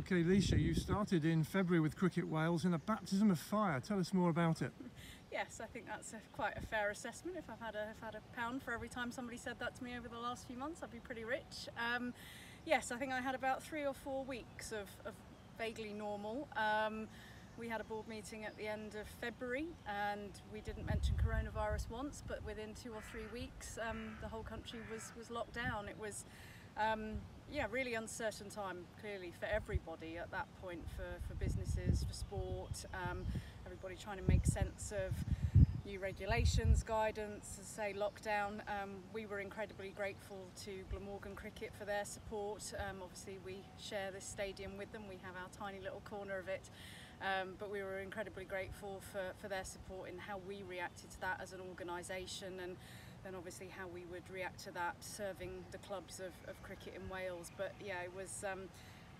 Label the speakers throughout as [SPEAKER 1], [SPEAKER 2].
[SPEAKER 1] Okay, Leshia, you started in February with Cricket Wales in a baptism of fire. Tell us more about it.
[SPEAKER 2] Yes, I think that's quite a fair assessment. If I've had a pound for every time somebody said that to me over the last few months, I'd be pretty rich. Yes, I think I had about 3 or 4 weeks of vaguely normal. We had a board meeting at the end of February and we didn't mention coronavirus once, but within 2 or 3 weeks the whole country was locked down. It was really uncertain time, clearly, for everybody at that point, for businesses, for sport, everybody trying to make sense of new regulations, guidance, as I say, lockdown. We were incredibly grateful to Glamorgan Cricket for their support. Obviously we share this stadium with them, we have our tiny little corner of it, but we were incredibly grateful for their support in how we reacted to that as an organisation, and then obviously how we would react to that serving the clubs of cricket in Wales. But yeah, it was,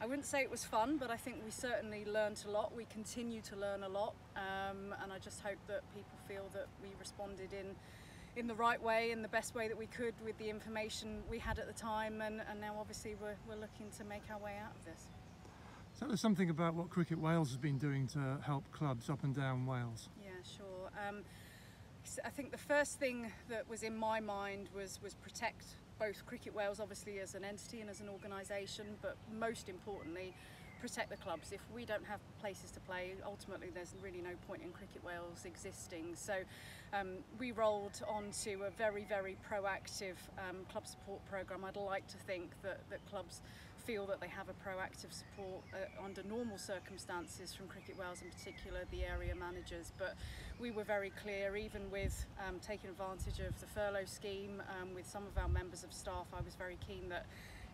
[SPEAKER 2] I wouldn't say it was fun, but I think we certainly learned a lot. We continue to learn a lot, and I just hope that people feel that we responded in the right way, in the best way that we could with the information we had at the time, and now obviously we're looking to make our way out of this.
[SPEAKER 1] Tell us something about what Cricket Wales has been doing to help clubs up and down Wales.
[SPEAKER 2] Yeah, sure. I think the first thing that was in my mind was protect both Cricket Wales obviously as an entity and as an organisation, but most importantly protect the clubs. If we don't have places to play, ultimately there's really no point in Cricket Wales existing. So we rolled onto a very, very proactive club support programme. I'd like to think that clubs feel that they have a proactive support under normal circumstances from Cricket Wales, in particular the area managers, but we were very clear, even with taking advantage of the furlough scheme with some of our members of staff. I was very keen that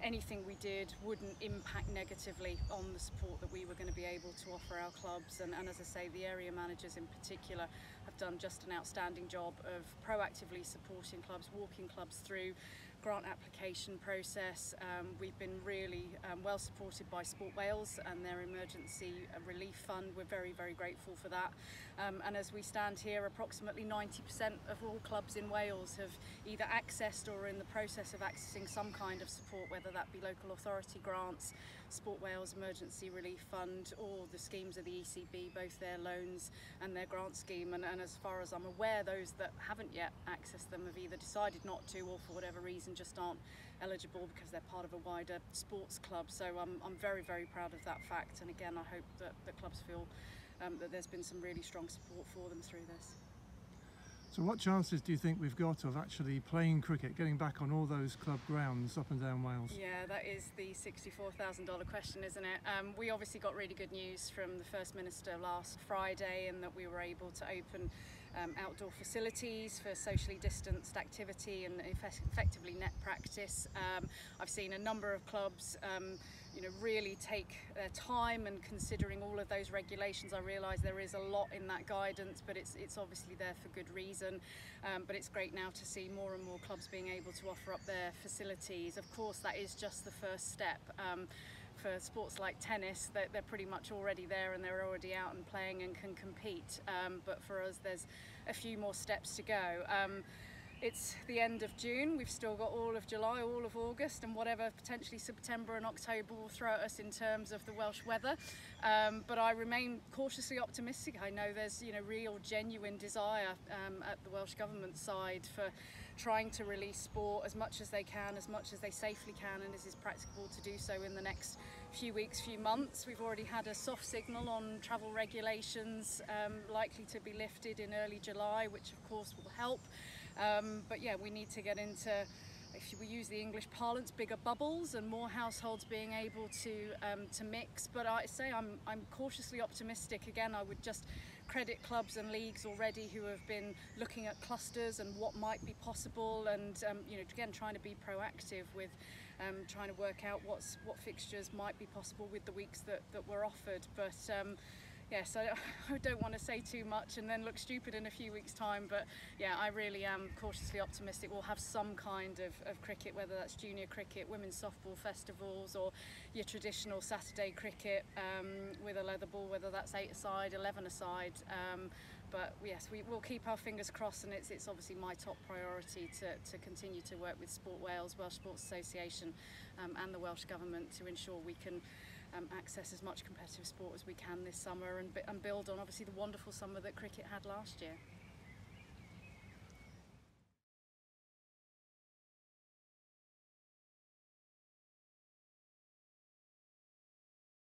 [SPEAKER 2] anything we did wouldn't impact negatively on the support that we were going to be able to offer our clubs, and as I say, the area managers in particular have done just an outstanding job of proactively supporting clubs, walking clubs through grant application process. We've been really well supported by Sport Wales and their emergency relief fund. We're very, very grateful for that. And as we stand here, approximately 90% of all clubs in Wales have either accessed or are in the process of accessing some kind of support, whether that be local authority grants, Sport Wales Emergency Relief Fund, or the schemes of the ECB, both their loans and their grant scheme. And as far as I'm aware, those that haven't yet accessed them have either decided not to, or for whatever reason just aren't eligible because they're part of a wider sports club. So I'm very, very proud of that fact, and again I hope that the clubs feel that there's been some really strong support for them through this.
[SPEAKER 1] So what chances do you think we've got of actually playing cricket, getting back on all those club grounds up and down Wales?
[SPEAKER 2] Yeah, that is the $64,000 question, isn't it? We obviously got really good news from the First Minister last Friday, and that we were able to open outdoor facilities for socially distanced activity and effectively net practice. I've seen a number of clubs really take their time, and considering all of those regulations, I realise there is a lot in that guidance, but it's obviously there for good reason. But it's great now to see more and more clubs being able to offer up their facilities. Of course, that is just the first step. For sports like tennis, they're pretty much already there and they're already out and playing and can compete. But for us, there's a few more steps to go. It's the end of June, we've still got all of July, all of August, and whatever potentially September and October will throw at us in terms of the Welsh weather. But I remain cautiously optimistic. I know there's real genuine desire at the Welsh Government side for trying to release sport as much as they can, as much as they safely can, and as is practicable to do so in the next few weeks, few months. We've already had a soft signal on travel regulations likely to be lifted in early July, which of course will help. But yeah, we need to get into, if we use the English parlance, bigger bubbles and more households being able to mix. But I say I'm cautiously optimistic. Again, I would just credit clubs and leagues already who have been looking at clusters and what might be possible, and again trying to be proactive with trying to work out what fixtures might be possible with the weeks that were offered. But yes, I don't want to say too much and then look stupid in a few weeks' time, but yeah, I really am cautiously optimistic we'll have some kind of cricket, whether that's junior cricket, women's softball festivals, or your traditional Saturday cricket with a leather ball, whether that's 8-a-side, 11-a-side. But yes, we will keep our fingers crossed, and it's obviously my top priority to continue to work with Sport Wales, Welsh Sports Association and the Welsh Government to ensure we can access as much competitive sport as we can this summer and build on obviously the wonderful summer that cricket had last year.